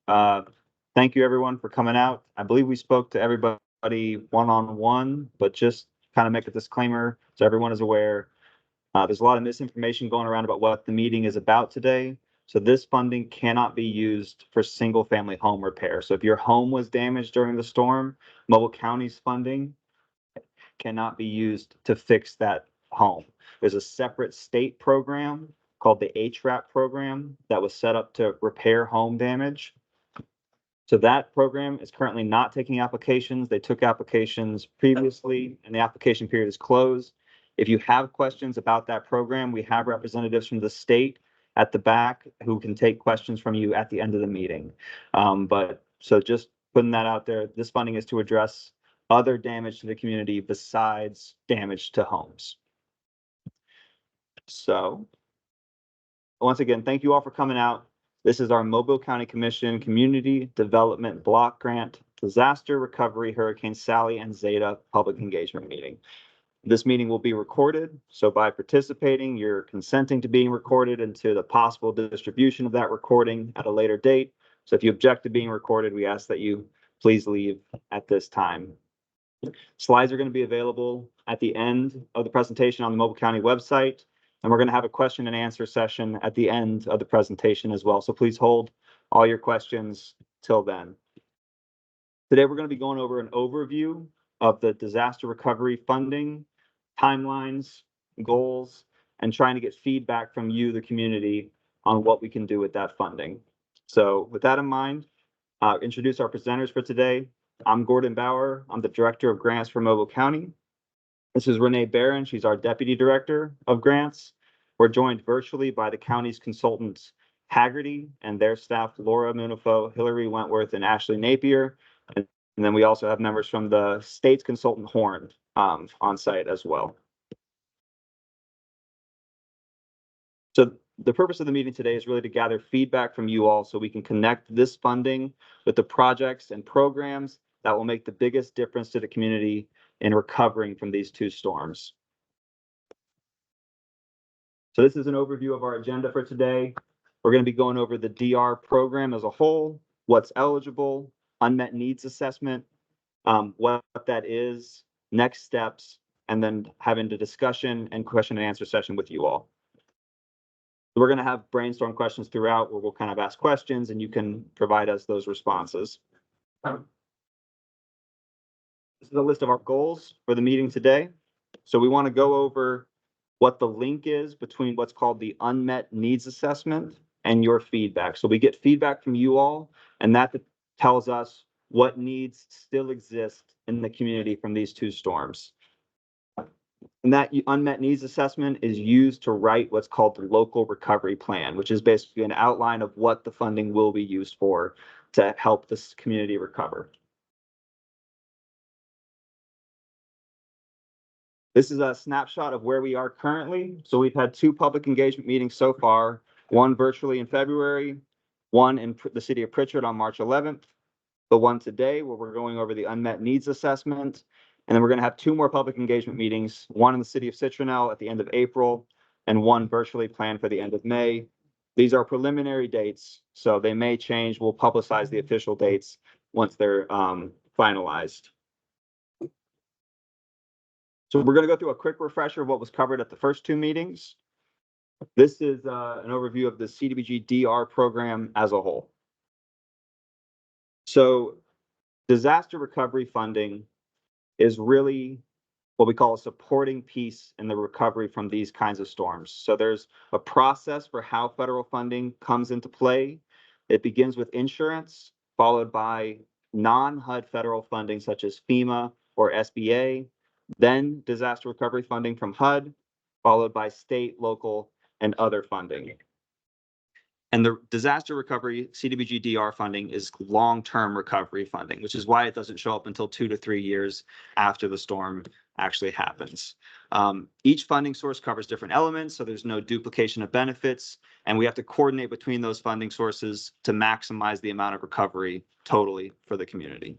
Thank you everyone for coming out. I believe we spoke to everybody one-on-one, but just kind of make a disclaimer so everyone is aware. There's a lot of misinformation going around about what the meeting is about today. So this funding cannot be used for single family home repair. So if your home was damaged during the storm, Mobile County's funding cannot be used to fix that home. There's a separate state program called the HRAP program that was set up to repair home damage. So that program is currently not taking applications. They took applications previously and the application period is closed. If you have questions about that program, we have representatives from the state at the back who can take questions from you at the end of the meeting. So just putting that out there, this funding is to address other damage to the community besides damage to homes. So once again, thank you all for coming out. This is our Mobile County Commission Community Development Block Grant Disaster Recovery Hurricane Sally and Zeta Public Engagement Meeting. This meeting will be recorded, so by participating, you're consenting to being recorded and to the possible distribution of that recording at a later date. So if you object to being recorded, we ask that you please leave at this time. Slides are going to be available at the end of the presentation on the Mobile County website. And we're going to have a question and answer session at the end of the presentation as well. So please hold all your questions till then. Today, we're going to be going over an overview of the disaster recovery funding, timelines, goals, and trying to get feedback from you, the community, on what we can do with that funding. So with that in mind, I'll introduce our presenters for today. I'm Gordon Bauer. I'm the Director of Grants for Mobile County. This is Renee Barron. She's our Deputy Director of Grants. We're joined virtually by the county's consultants, Haggerty, and their staff, Laura Munifo, Hillary Wentworth, and Ashley Napier. And then we also have members from the state's consultant, Horn, on site as well. So the purpose of the meeting today is really to gather feedback from you all so we can connect this funding with the projects and programs that will make the biggest difference to the community in recovering from these two storms. So this is an overview of our agenda for today. We're going to be going over the DR program as a whole, what's eligible, unmet needs assessment, what that is, next steps, and then having the discussion and question and answer session with you all. So we're going to have brainstorm questions throughout where we'll kind of ask questions and you can provide us those responses. This is a list of our goals for the meeting today. So we want to go over what the link is between what's called the unmet needs assessment and your feedback. So we get feedback from you all, and that tells us what needs still exist in the community from these two storms. And that unmet needs assessment is used to write what's called the local recovery plan, which is basically an outline of what the funding will be used for to help this community recover. This is a snapshot of where we are currently. So we've had 2 public engagement meetings so far, one virtually in February, one in the city of Pritchard on March 11th, the one today where we're going over the unmet needs assessment. And then we're going to have 2 more public engagement meetings, one in the city of Citronelle at the end of April and one virtually planned for the end of May. These are preliminary dates, so they may change. We'll publicize the official dates once they're finalized. So we're going to go through a quick refresher of what was covered at the first 2 meetings. This is an overview of the CDBG DR program as a whole. So disaster recovery funding is really what we call a supporting piece in the recovery from these kinds of storms. So there's a process for how federal funding comes into play. It begins with insurance, followed by non-HUD federal funding such as FEMA or SBA, then disaster recovery funding from HUD, followed by state, local, and other funding. And the disaster recovery CDBG DR funding is long-term recovery funding, which is why it doesn't show up until 2 to 3 years after the storm actually happens. Each funding source covers different elements, so there's no duplication of benefits, and we have to coordinate between those funding sources to maximize the amount of recovery totally for the community.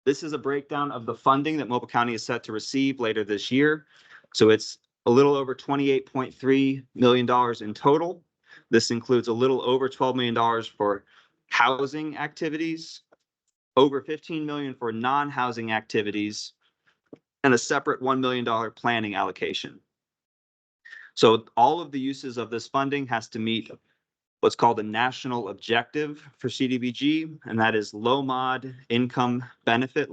This is a breakdown of the funding that Mobile County is set to receive later this year. So it's a little over $28.3 million in total. This includes a little over $12 million for housing activities, over $15 million for non-housing activities, and a separate $1 million planning allocation. So all of the uses of this funding has to meet what's called a national objective for CDBG, and that is low to moderate income benefit,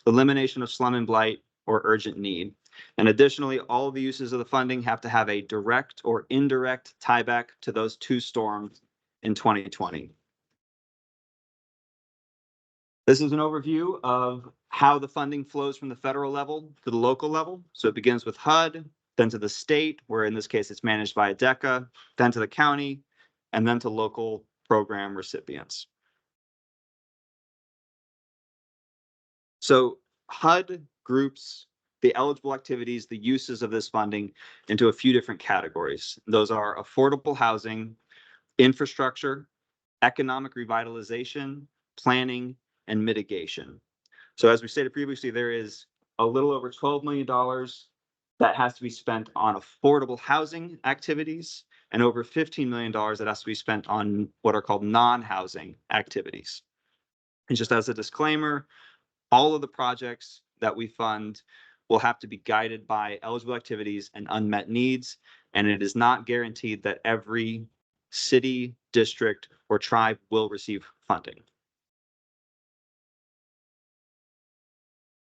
elimination of slum and blight, or urgent need. And additionally, all of the uses of the funding have to have a direct or indirect tieback to those two storms in 2020. This is an overview of how the funding flows from the federal level to the local level. So it begins with HUD, then to the state, where in this case it's managed by ADECA, then to the county, and then to local program recipients. So HUD groups the eligible activities, the uses of this funding, into a few different categories. Those are affordable housing, infrastructure, economic revitalization, planning, and mitigation. So as we stated previously, there is a little over $12 million that has to be spent on affordable housing activities and over $15 million that has to be spent on what are called non-housing activities. And just as a disclaimer, all of the projects that we fund will have to be guided by eligible activities and unmet needs, and it is not guaranteed that every city, district, or tribe will receive funding.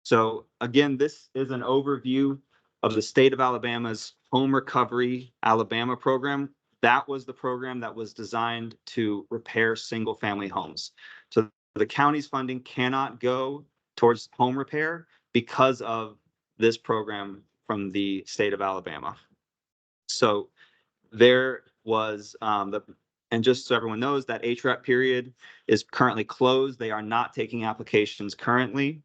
So again, this is an overview of the state of Alabama's Home Recovery Alabama program. That was the program that was designed to repair single-family homes. So the county's funding cannot go towards home repair because of this program from the state of Alabama. So there was and just so everyone knows, that HRAP period is currently closed. They are not taking applications currently.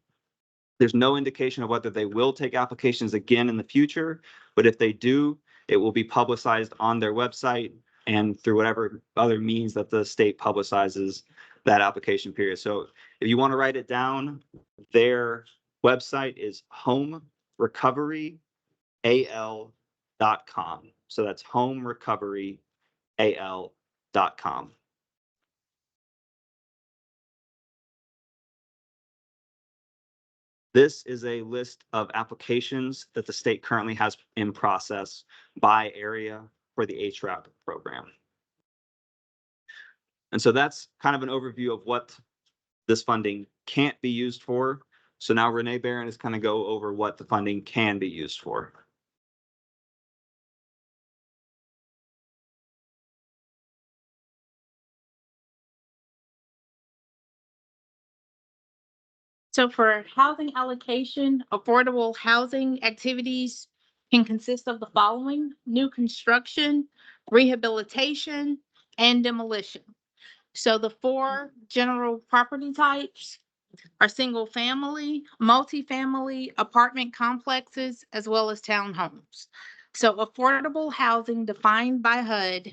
There's no indication of whether they will take applications again in the future, but if they do, it will be publicized on their website and through whatever other means that the state publicizes that application period. So if you want to write it down, their website is homerecoveryal.com. So that's homerecoveryal.com. This is a list of applications that the state currently has in process by area for the HRAP program. And so that's kind of an overview of what this funding can't be used for. So now Renee Barron is kind of go over what the funding can be used for. So for housing allocation, affordable housing activities can consist of the following: new construction, rehabilitation, and demolition. So the four general property types are single family, multifamily, apartment complexes, as well as townhomes. So affordable housing defined by HUD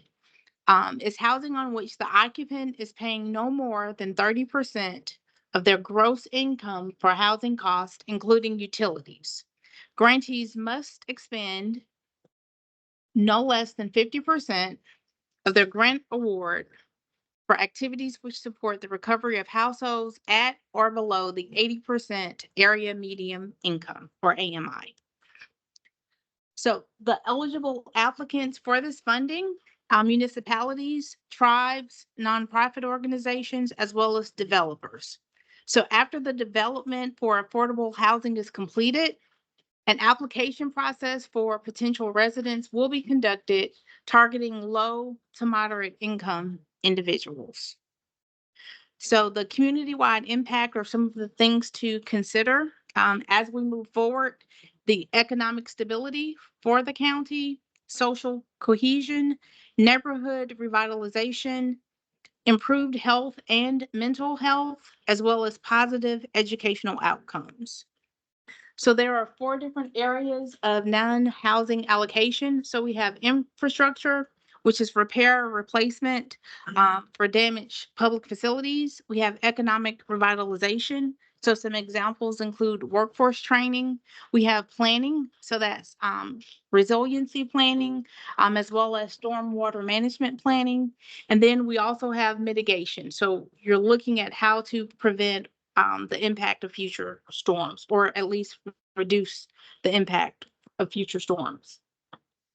is housing on which the occupant is paying no more than 30% of their gross income for housing costs, including utilities. Grantees must expend no less than 50% of their grant award for activities which support the recovery of households at or below the 80% area median income, or AMI. So the eligible applicants for this funding are municipalities, tribes, nonprofit organizations, as well as developers. So after the development for affordable housing is completed, an application process for potential residents will be conducted, targeting low to moderate income individuals. So the community-wide impact are some of the things to consider as we move forward: the economic stability for the county, social cohesion, neighborhood revitalization, improved health and mental health, as well as positive educational outcomes. So there are four different areas of non-housing allocation. So we have infrastructure, which is repair or replacement for damaged public facilities. We have economic revitalization So some examples include workforce training. We have planning, so that's resiliency planning, as well as stormwater management planning. And then we also have mitigation. So you're looking at how to prevent the impact of future storms, or at least reduce the impact of future storms.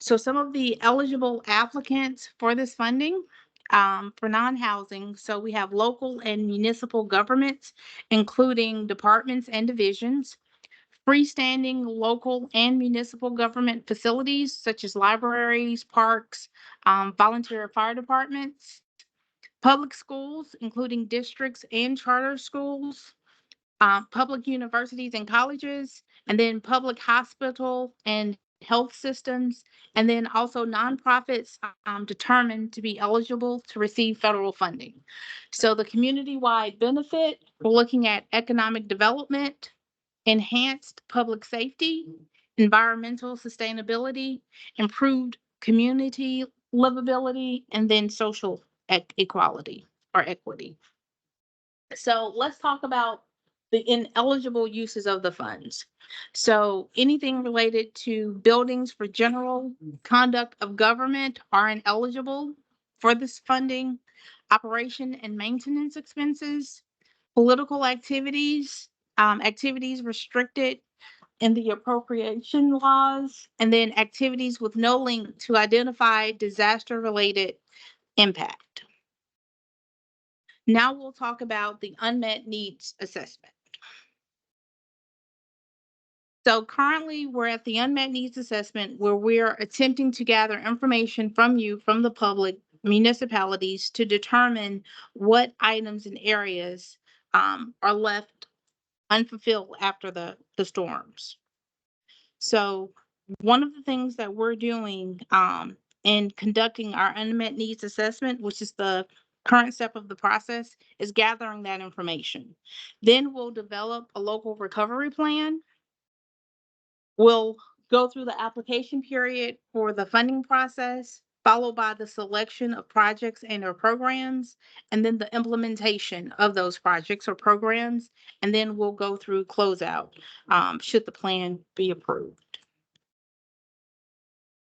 So some of the eligible applicants for this funding, for non-housing, so we have local and municipal governments, including departments and divisions, freestanding local and municipal government facilities such as libraries, parks, volunteer fire departments, public schools, including districts and charter schools, public universities and colleges, and then public hospital and health systems, and then also nonprofits determined to be eligible to receive federal funding. So the community-wide benefit, we're looking at economic development, enhanced public safety, environmental sustainability, improved community livability, and then social equality or equity. So let's talk about the ineligible uses of the funds. So anything related to buildings for general conduct of government are ineligible for this funding. Operation and maintenance expenses, political activities, activities restricted in the appropriation laws, and then activities with no link to identify disaster-related impact. Now we'll talk about the unmet needs assessment. So currently we're at the unmet needs assessment where we're attempting to gather information from you, from the public, municipalities, to determine what items and areas are left unfulfilled after the storms. So one of the things that we're doing in conducting our unmet needs assessment, which is the current step of the process, is gathering that information. Then we'll develop a local recovery plan. We'll go through the application period for the funding process, followed by the selection of projects and or programs, and then the implementation of those projects or programs, and then we'll go through closeout should the plan be approved.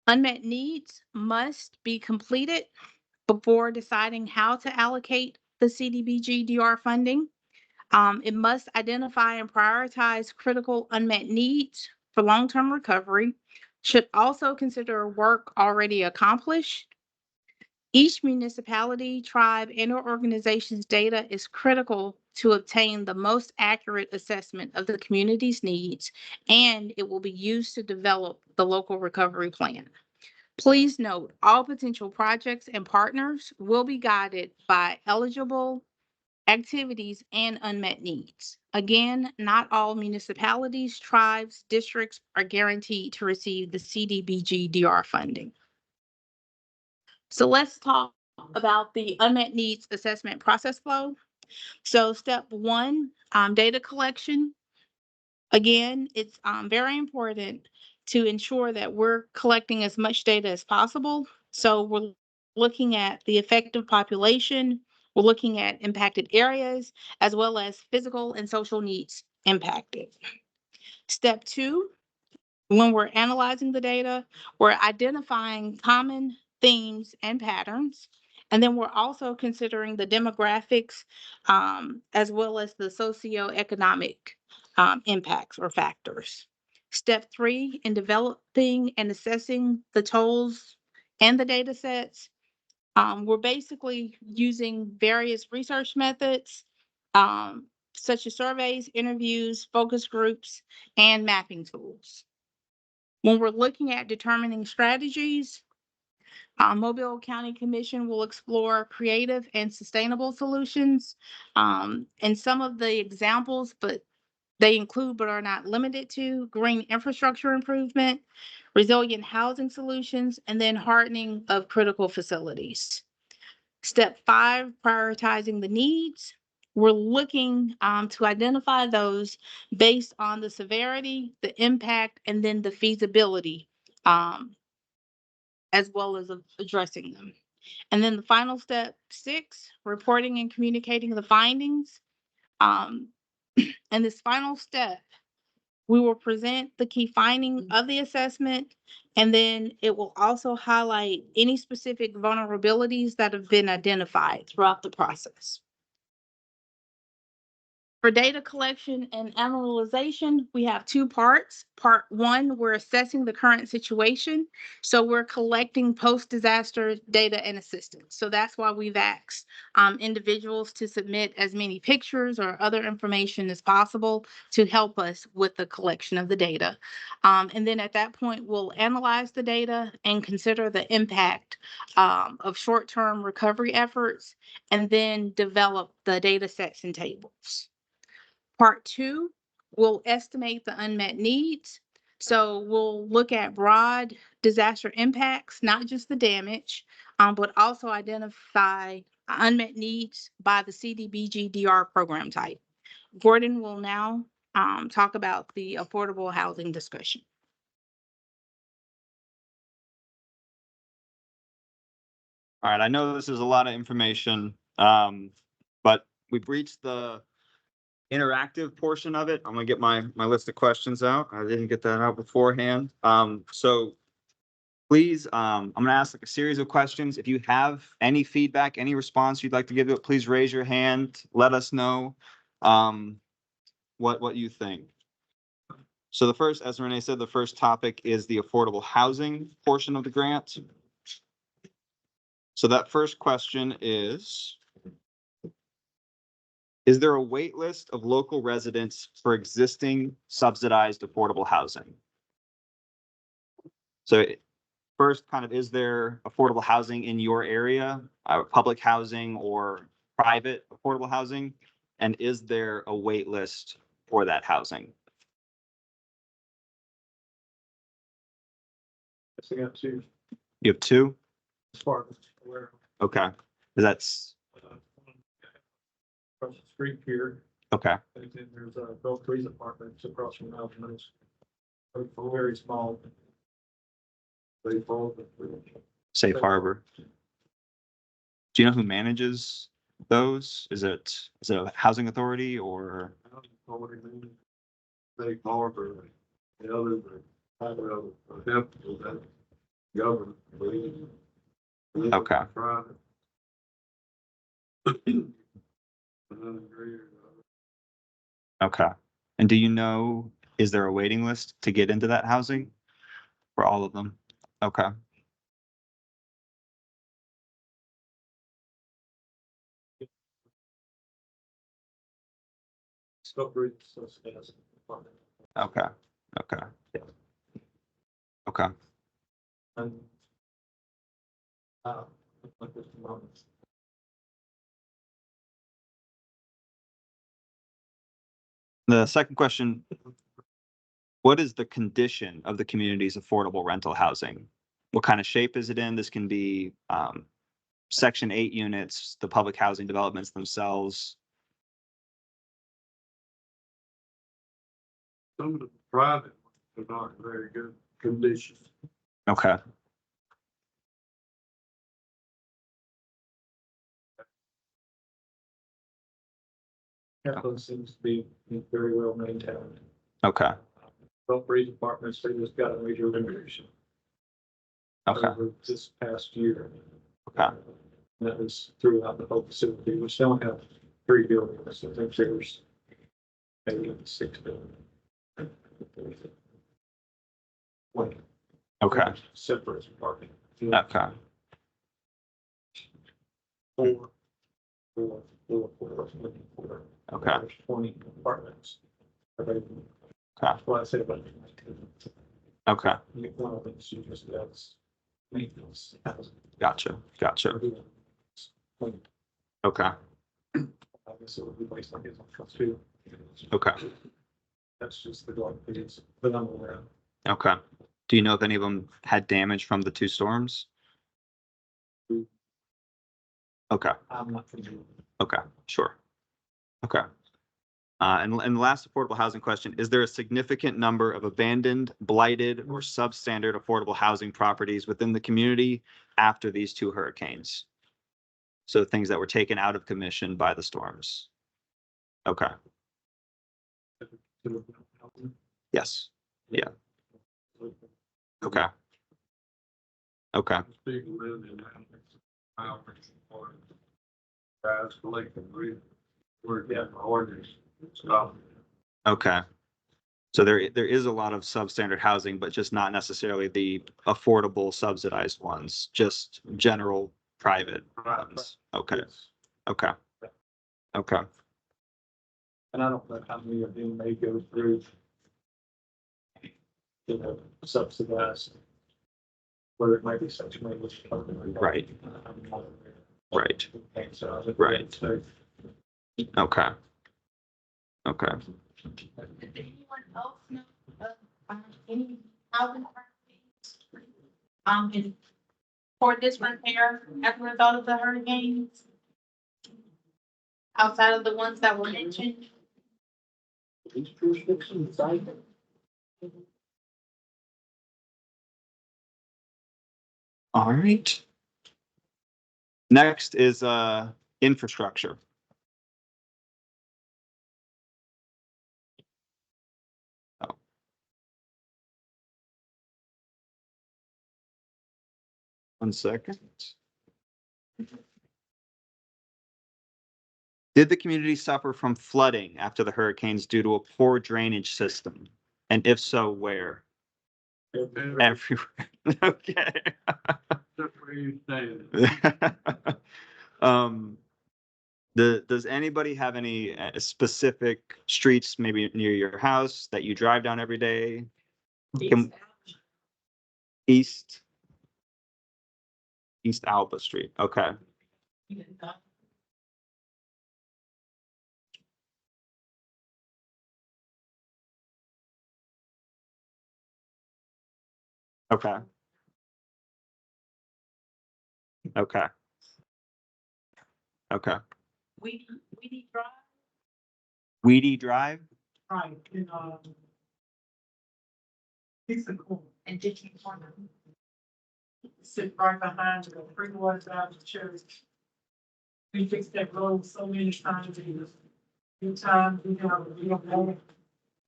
Unmet needs must be completed before deciding how to allocate the CDBG-DR funding. It must identify and prioritize critical unmet needs for long-term recovery, should also consider work already accomplished. Each municipality, tribe, and/or organization's data is critical to obtain the most accurate assessment of the community's needs, and it will be used to develop the local recovery plan. Please note, all potential projects and partners will be guided by eligible activities and unmet needs. Again, not all municipalities, tribes, districts are guaranteed to receive the CDBG-DR funding. So let's talk about the unmet needs assessment process flow. So step one, data collection. Again, it's very important to ensure that we're collecting as much data as possible. So we're looking at the effective population, we're looking at impacted areas, as well as physical and social needs impacted. Step two, when we're analyzing the data, we're identifying common themes and patterns. And then we're also considering the demographics as well as the socioeconomic impacts or factors. Step three, in developing and assessing the tools and the data sets, we're basically using various research methods, such as surveys, interviews, focus groups, and mapping tools. When we're looking at determining strategies, Mobile County Commission will explore creative and sustainable solutions. And some of the examples, but they include but are not limited to green infrastructure improvement, resilient housing solutions, and then hardening of critical facilities. Step five, prioritizing the needs. We're looking to identify those based on the severity, the impact, and then the feasibility, as well as addressing them. And then the final step, six, reporting and communicating the findings. In this final step, we will present the key finding of the assessment, and then it will also highlight any specific vulnerabilities that have been identified throughout the process. For data collection and analyzation, we have two parts. Part one, we're assessing the current situation. So we're collecting post-disaster data and assistance. So that's why we've asked individuals to submit as many pictures or other information as possible to help us with the collection of the data. And then at that point, we'll analyze the data and consider the impact of short-term recovery efforts, and then develop the data sets and tables. Part two, we'll estimate the unmet needs. So we'll look at broad disaster impacts, not just the damage, but also identify unmet needs by the CDBG-DR program type. Gordon will now talk about the affordable housing discussion. All right, I know this is a lot of information, but we've reached the interactive portion of it. I'm gonna get my list of questions out. I didn't get that out beforehand. So please, I'm gonna ask like a series of questions. If you have any feedback, any response you'd like to give it, please raise your hand. Let us know what you think. So the first, as Renee said, the first topic is the affordable housing portion of the grant. So that first question is there a wait list of local residents for existing subsidized affordable housing? So first, kind of, is there affordable housing in your area, public housing or private affordable housing? And is there a wait list for that housing? I got two. You have two? As far as where, Okay. That's across the street here, okay. and then there's a Beltree's apartments across from Alvin's. Very small. They fall. Safe Harbor. Do you know who manages those? Is it a housing authority or? They harbor, the other, that government. Okay. Okay. And do you know, is there a waiting list to get into that housing for all of them? Okay. Okay. Okay. Okay. And, The second question, what is the condition of the community's affordable rental housing? What kind of shape is it in? This can be Section 8 units, the public housing developments themselves. some of the private ones are not in very good condition. Okay. Capital seems to be very well maintained. Okay. Beltree's apartments, they just got a major renovation. Okay. Over this past year. Okay. That was throughout the whole facility, which they only have 3 buildings. I think there's maybe 6 buildings. Like, Okay. separate apartment. Okay. Four. Okay. 20 apartments. Okay. Okay. Well, I said about 19. Okay. One of them, she just does maintenance. Housing. Gotcha. Gotcha. Okay. I guess it would be based on his income too. Okay. That's just the dog piece, but I'm aware. Okay. Do you know if any of them had damage from the 2 storms? Okay. I'm not familiar. Okay. Sure. Okay. And the last affordable housing question, is there a significant number of abandoned, blighted, or substandard affordable housing properties within the community after these 2 hurricanes? So things that were taken out of commission by the storms. Okay. Yes. Yeah. Okay. Okay. People live in that. Guys collecting, we're getting orders. Stop. Okay. So there is a lot of substandard housing, but just not necessarily the affordable subsidized ones, just general private ones. Okay. Okay. Okay. And I don't know how many of them may go through, subsidized, whether it might be such a language. Right. Right. Right. Okay. Okay. Does anyone else know of any housing for this repair as a result of the hurricanes? Outside of the ones that were mentioned? All right. Next is infrastructure. Oh. One second. Did the community suffer from flooding after the hurricanes due to a poor drainage system? And if so, where? Everywhere. Okay. Um, does anybody have any specific streets maybe near your house that you drive down every day? East Alba Street. Okay. Okay. Okay. Okay. Weedy Drive? Weedy Drive? Right, it's a cool. And Ditching Corner. Sit right behind the freeway out of the church. We fixed that road so many times, few times we have more.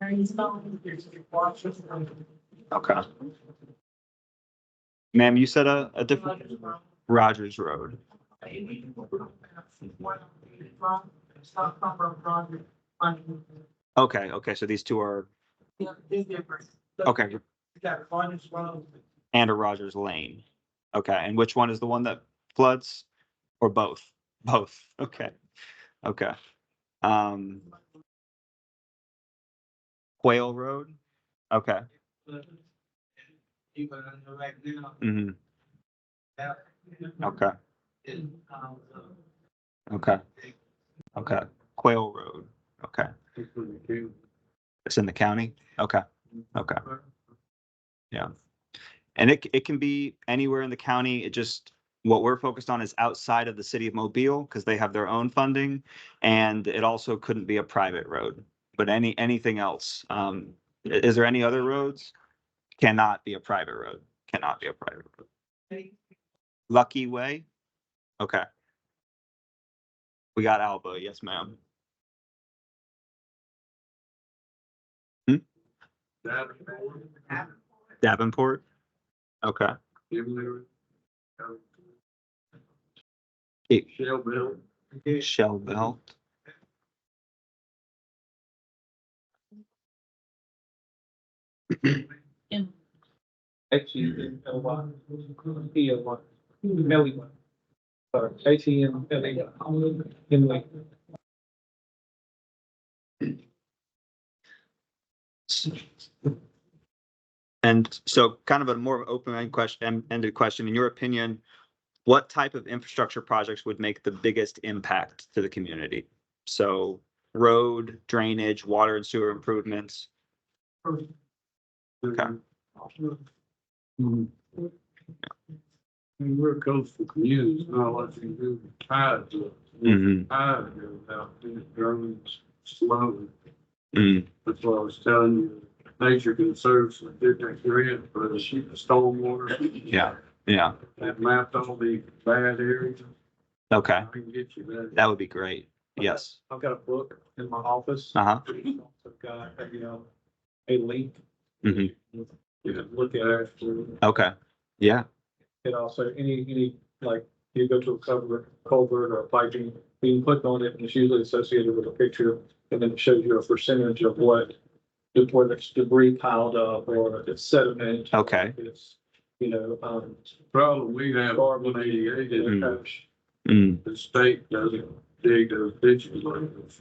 Rainstorm, there's a watch. Okay. Ma'am, you said a different Rogers Road. Okay, okay, so these two are, okay, and a Rogers Lane. Okay, and which one is the one that floods? Or both? Both, okay, okay. Quail Road? Okay. Mhm. Okay, okay, okay. Quail Road, okay. It's in the county? Okay, okay, yeah. And it can be anywhere in the county. It just, what we're focused on is outside of the city of Mobile because they have their own funding. And it also couldn't be a private road, but anything else. Is there any other roads? Cannot be a private road, cannot be a private road. Lucky Way? Okay. We got Alba, yes, ma'am. Davenport? Okay. Shell Belt. And so kind of a more open-ended question, in your opinion, what type of infrastructure projects would make the biggest impact to the community? So road, drainage, water and sewer improvements. Okay. We're a coastal community, it's not like you do tide to it. Mhm. Tide goes out, it drains slowly. Mhm. That's what I was telling you, nature conserves a different grid for the stormwater. Yeah, yeah, That mapped all the bad areas. okay, I can get you that. that would be great. Yes. I've got a book in my office. Uh-huh. I've got a link. Mhm. You can look at it. Okay. Yeah. It also, any, like, you go to a culvert or a piping, you can click on it and it's usually associated with a picture. And then it shows you a percentage of where there's debris piled up or it's sediment. Okay. It's, Problem we have garbage, on 88 is Mm. trash. the state doesn't dig those ditches like this.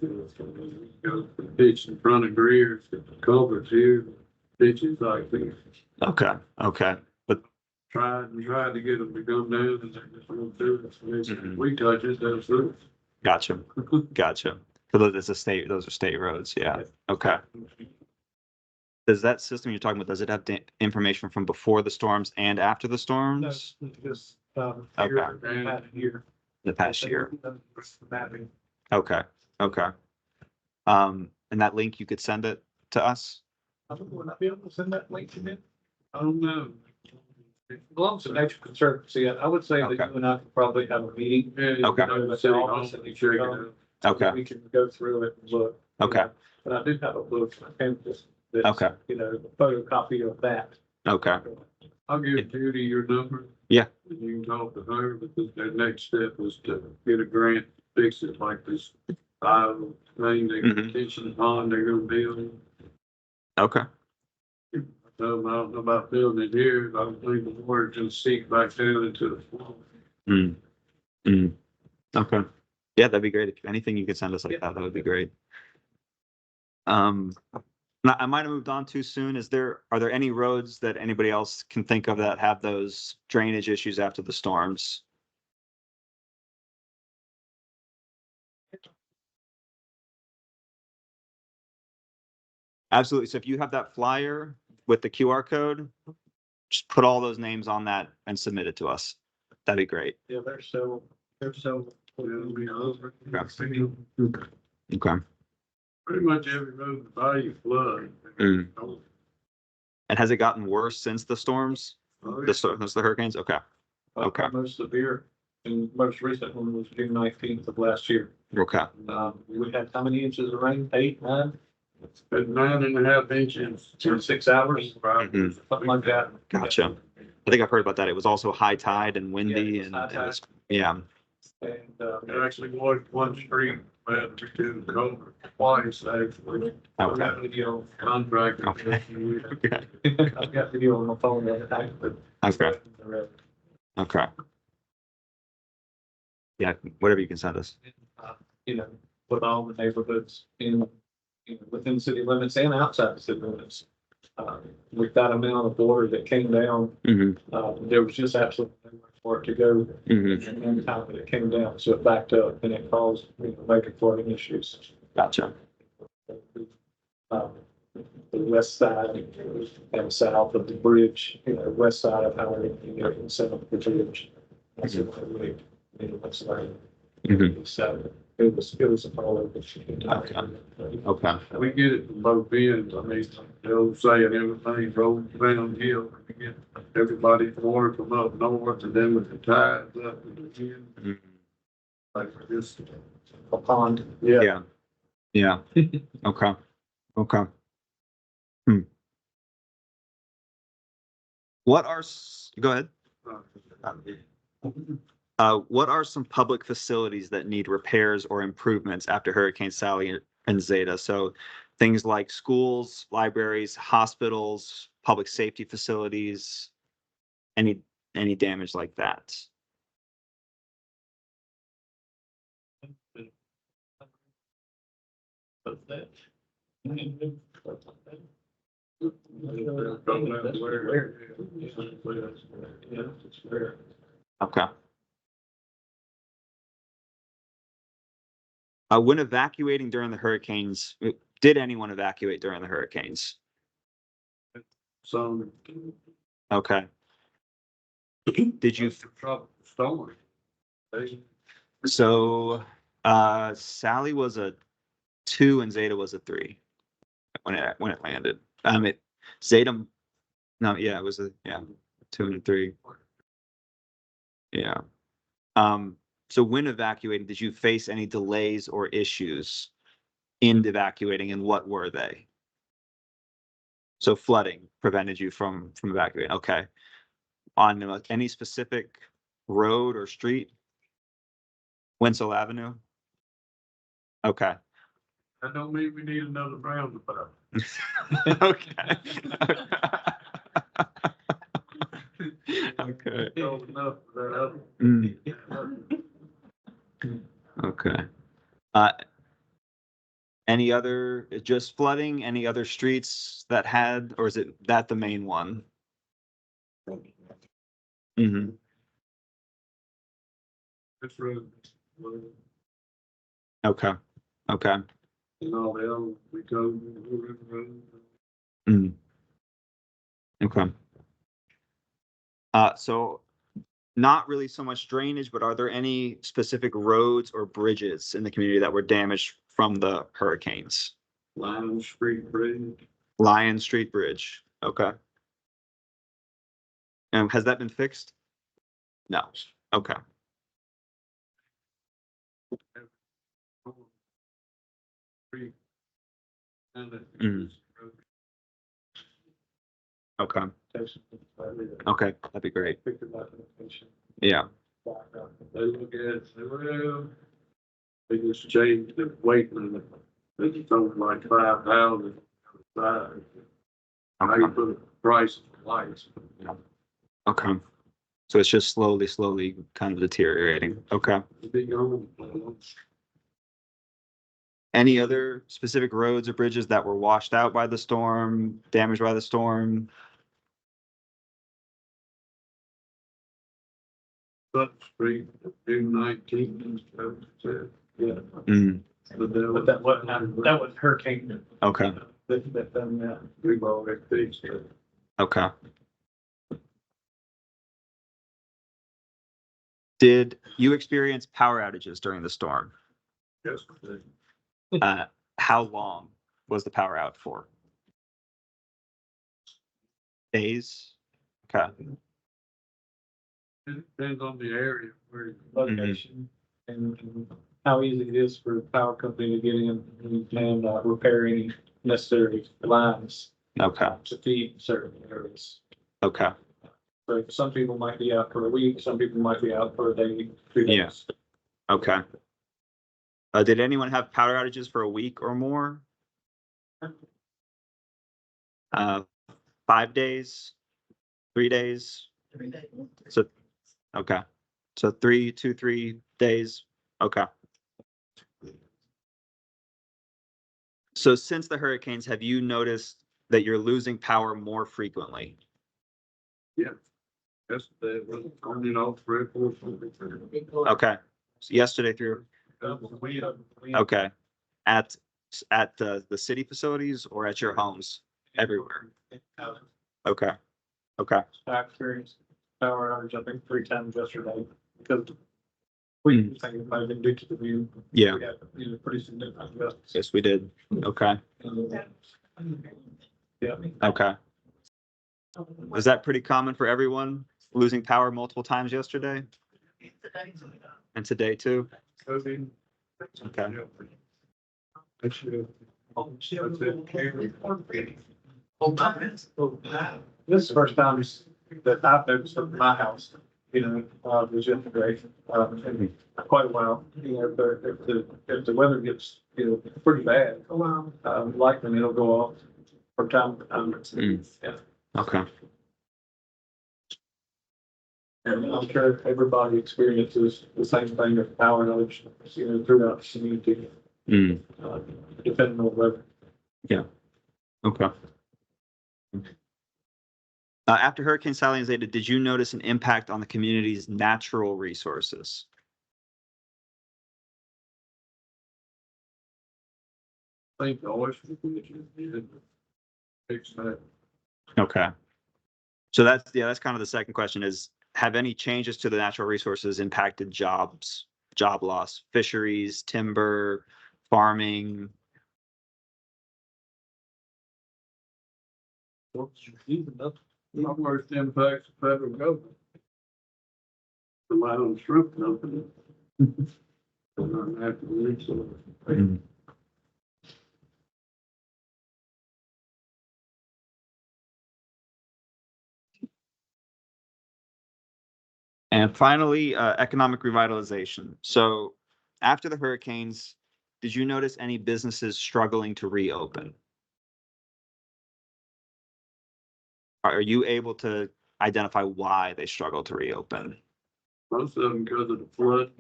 Go to the ditch in front of Greer's, culverts here, ditches like this. Okay. Okay. But Tried to get them to come down and they just won't do it. So they said, Mhm. we touch it, those roots. gotcha. Gotcha. So those are state roads. Yeah. Okay. Does that system you're talking about, does it have information from before the storms and after the storms? Just, Okay. here. The past year? Mapping. Okay. Okay. And that link, you could send it to us? Would I be able to send that link to me? I don't know. Belongs to Nature Conservancy. I would say that Okay. you and I could probably have a meeting. Yeah, Okay. you know, city hall, check it out. Okay. We can go through it and look. Okay. But I do have a book, and that's, Okay. a photocopy of that. Okay. I'll give Judy your number. Yeah. You can talk to her, because their next step is to get a grant, fix it like this. Thing, they Mhm. detention pond they're gonna build. Okay. I don't know about building it here, but I don't think the water just seep back down into the swamp. Mm. Mm. Okay. Yeah, that'd be great. If anything you could send us like that, that would be great. I might have moved on too soon. Are there any roads that anybody else can think of that have those drainage issues after the storms? Absolutely. So if you have that flyer with the QR code, just put all those names on that and submit it to us. That'd be great. Yeah, there's so. It'll be over. Okay. Pretty much every road in the Bayou flood. Mm. And has it gotten worse since the storms? Since the hurricanes? Okay. Okay. Most severe, and most recent one was June 19th of last year. Okay. We had how many inches of rain? 8, 9? It's been 9.5 inches. In 6 hours, Mhm. something like that. Gotcha. I think I've heard about that. It was also high tide and windy Yeah, it was and high it was, tide. yeah. And, It actually was one street, but we did cover twice actually. I've Okay. got video, Contractor. Okay. I've got video on my phone the other day, but. Okay. Okay. Yeah, whatever you can send us. With all the neighborhoods within city limits and outside the city limits. With that amount of water that came down, Mm-hmm. there was just absolutely nowhere for it to go. Mm-hmm. And then time that it came down, so it backed up and it caused, major flooding issues. Gotcha. The west side and south of the bridge, west side of Howard, and south of the bridge. That's what it really, looks like. Mhm. So it was all over. Okay. We get it from both ends. I mean, the old saying, everything rolls downhill. We get everybody's water from up north and then with the tides up again. Mhm. Like this. A pond. Yeah. Yeah. Okay. Okay. Go ahead. What are some public facilities that need repairs or improvements after Hurricane Sally and Zeta? So things like schools, libraries, hospitals, public safety facilities, any damage like that? Okay. When evacuating during the hurricanes, did anyone evacuate during the hurricanes? So. Okay. Did you? Storm. So, Sally was a 2 and Zeta was a 3 when it landed. Zeta, no, yeah, it was 2 and a 3. Yeah. So when evacuating, did you face any delays or issues in evacuating, and what were they? So flooding prevented you from evacuating, okay. On any specific road or street? Winslow Avenue? Okay. That don't mean we need another roundabout. Okay. Okay. Don't enough for that other. Mm, okay. Any other, just flooding, any other streets that had, or is it that the main one? Mm-hmm. This road. Okay, okay. And all the other, we go. Mm. Okay. So not really so much drainage, but are there any specific roads or bridges in the community that were damaged from the hurricanes? Lion Street Bridge. Lion Street Bridge, okay. And has that been fixed? No, okay. Street. And it- Mm. Okay, okay, that'd be great. Yeah, They look at it, say, well, they just changed the weight limit. It's something like 5,000. Now you okay, put a price of lights. okay. So it's just slowly kind of deteriorating, okay. Big on. Any other specific roads or bridges that were washed out by the storm, damaged by the storm? Sutton Street, June 19th, yeah. Mm, But That was hurricane. okay, That done that. we've already fixed it. okay. Did you experience power outages during the storm? Yes. How long was the power out for? Days? Okay, It depends on the area where. Location and how easy it is for the power company to get in and repair any necessary lines okay, to feed certain areas. okay, So some people might be out for a week, some people might be out for a day, 2 Yeah. days. okay. Did anyone have power outages for a week or more? 5 days? 3 days? So, okay. So 3 days, okay. So since the hurricanes, have you noticed that you're losing power more frequently? Yeah. Yes, they was on, 3 or 4. Okay, so yesterday through, okay. At the city facilities or at your homes? Everywhere. Okay, okay. I experienced power outage, I think 3 times yesterday, because we think it might have been due to the view. Yeah, We had, pretty significant adjustments. yes, we did. Okay, Yeah. okay. Was that pretty common for everyone, losing power multiple times yesterday? And today too? Okay, This is the first time that I've noticed at my house, was yesterday, in quite a while. If the weather gets, pretty bad, likely it'll go off from time to time. Yeah. okay. And I'm sure everybody experiences the same thing with power outage, throughout the community, Mm, depending on weather. okay. After Hurricane Sally and Zeta, did you notice an impact on the community's natural resources? I think the oyster did fix that. Okay. So that's kind of the second question is, have any changes to the natural resources impacted jobs, job loss, fisheries, timber, farming? My worst impacts the federal government. The line on shrimp company, I'm not after this, so. And finally, economic revitalization. So after the hurricanes, did you notice any businesses struggling to reopen? Are you able to identify why they struggle to reopen? Most of them because of the flood.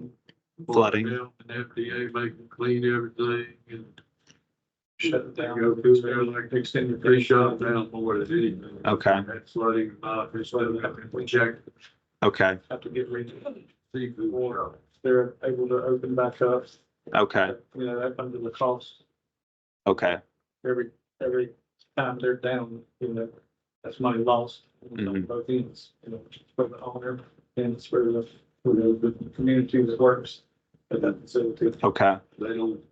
Flooding. And FDA making clean everything and Shut it they down. go through there like Extend your. they shut them down more than anything. Okay. That flooding, they still have to check Okay, Have to get rid of it. seafood shop. They're able to open back up, okay, you know, that under the cost. okay. Every time they're down, you know, that's money lost on Mhm. both ends, you know, for the owner and it's for the community that works at that facility. Okay, They don't,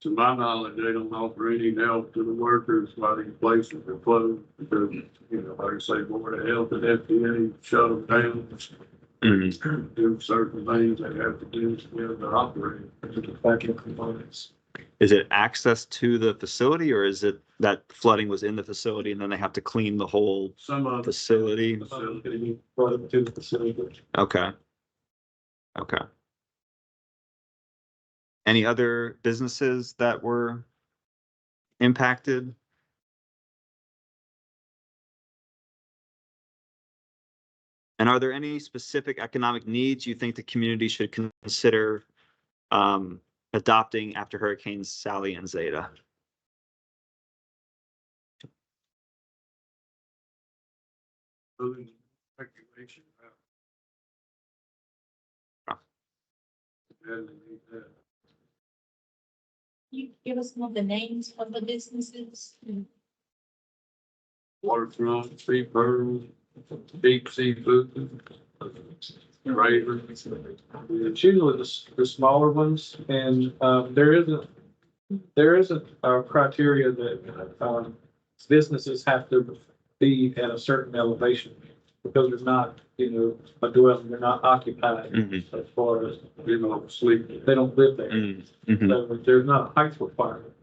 to my knowledge, they don't offer any help to the workers while these places are closed because, you know, like I say, Board of Health and FDA shut them down. Mhm. Do certain things they have to do to be able to operate. Back in components. Is it access to the facility or is it that flooding was in the facility and then they have to clean the whole Some of the facility? Facility brought it to the facility. Okay. Okay. Any other businesses that were impacted? And are there any specific economic needs you think the community should consider adopting after Hurricanes Sally and Zeta? speculation. And that You give us some of the names of the businesses? waterfront, sea pearls, deep seafood. Raven. It's usually the smaller ones and, there isn't a criteria that, businesses have to be at a certain elevation. Because they're not, you know, a dwelling, they're not occupied Mhm. as far as, You know, sleep. they don't live there. Mhm. So there's not a height requirement.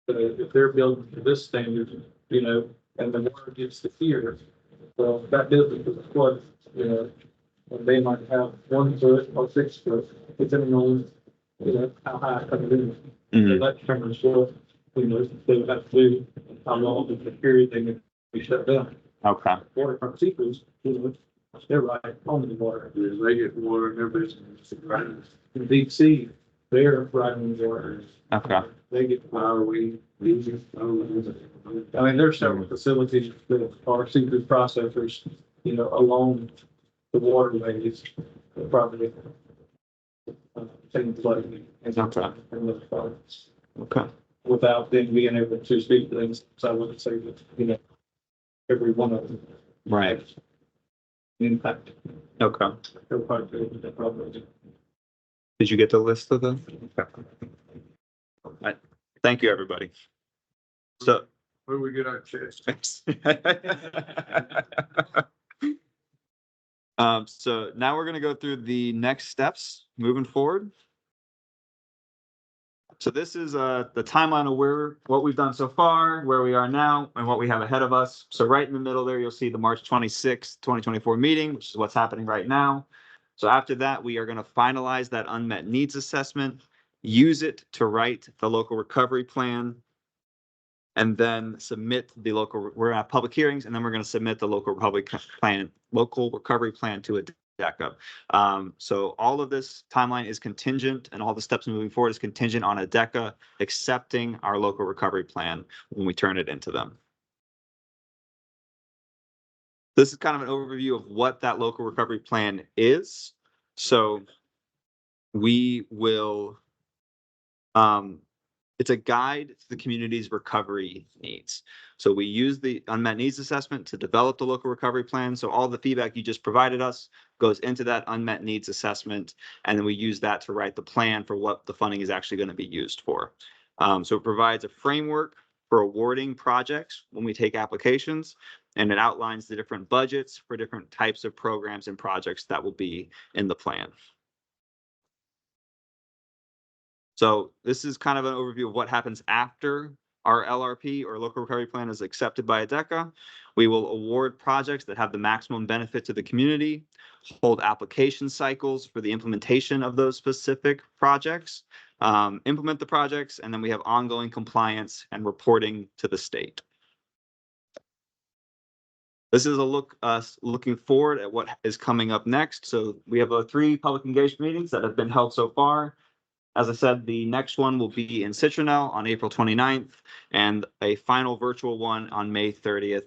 But if they're building to this standard, you know, and the water gets to here, well, that business is flooded, you know. And they might have 1 foot or 6 foot, depending on, you know, how high it comes in. So Mhm. that determines what, you know, they would have to do, how long is the period they can be shut down. Okay. Waterfront seafoods, you know, they're right on the water. They get water in their business. Right. In deep sea, they're right on the water. Okay. They get, How are we? I mean, there's several facilities that are seafood processors, you know, along the waterways, probably. Taking flooding and Okay. and those products. Okay. Without them being able to speak to things, so I wouldn't say that, you know, every one of them. Right. Impact. Okay. Everybody, probably. Did you get the list of them? Okay. Thank you, everybody. So. Where we get our checks? So now we're gonna go through the next steps moving forward. So this is the timeline of what we've done so far, where we are now, and what we have ahead of us. So right in the middle there, you'll see the March 26th, 2024 meeting, which is what's happening right now. So after that, we are going to finalize that unmet needs assessment, use it to write the local recovery plan, and then submit the local, we're gonna have public hearings, and then we're gonna submit the local recovery plan to a DECA. So all of this timeline is contingent, and all the steps moving forward is contingent on a DECA accepting our local recovery plan when we turn it into them. This is kind of an overview of what that local recovery plan is. So we will, it's a guide to the community's recovery needs. So we use the unmet needs assessment to develop the local recovery plan. So all the feedback you just provided us goes into that unmet needs assessment. And then we use that to write the plan for what the funding is actually going to be used for. So it provides a framework for awarding projects when we take applications, and it outlines the different budgets for different types of programs and projects that will be in the plan. So this is kind of an overview of what happens after our LRP or local recovery plan is accepted by ADECA. We will award projects that have the maximum benefit to the community, hold application cycles for the implementation of those specific projects, implement the projects, and then we have ongoing compliance and reporting to the state. This is a look looking forward at what is coming up next. So we have 3 public engagement meetings that have been held so far. As I said, the next one will be in Citronelle on April 29th and a final virtual one on May 30th.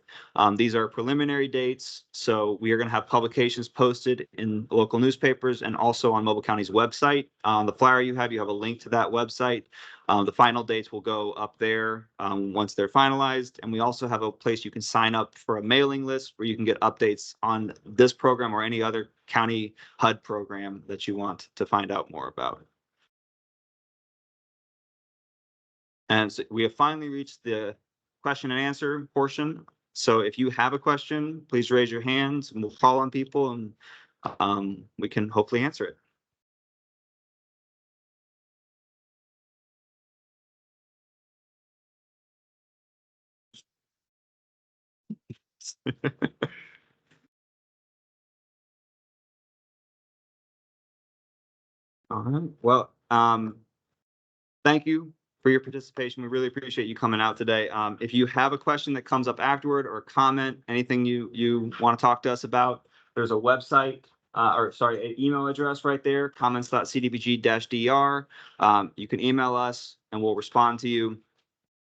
These are preliminary dates, so we are going to have publications posted in local newspapers and also on Mobile County's website. On the flyer you have a link to that website. The final dates will go up there once they're finalized. And we also have a place you can sign up for a mailing list where you can get updates on this program or any other county HUD program that you want to find out more about. And so we have finally reached the question and answer portion. So if you have a question, please raise your hands and we'll call on people and we can hopefully answer it. All right. Well, thank you for your participation. We really appreciate you coming out today. If you have a question that comes up afterward or a comment, anything you want to talk to us about, there's a website an email address right there, comments.cdbg-dr. You can email us and we'll respond to you.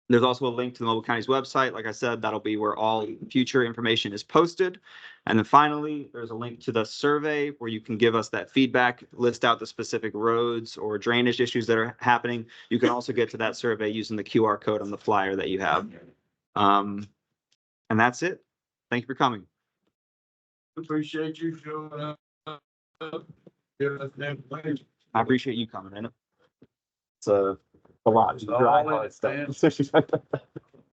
There's also a link to the Mobile County's website. Like I said, that'll be where all future information is posted. And then finally, there's a link to the survey where you can give us that feedback, list out the specific roads or drainage issues that are happening. You can also get to that survey using the QR code on the flyer that you have. And that's it. Thank you for coming. Appreciate you showing up. Giving us the information. I appreciate you coming in. It's a lot. It's all in it, man.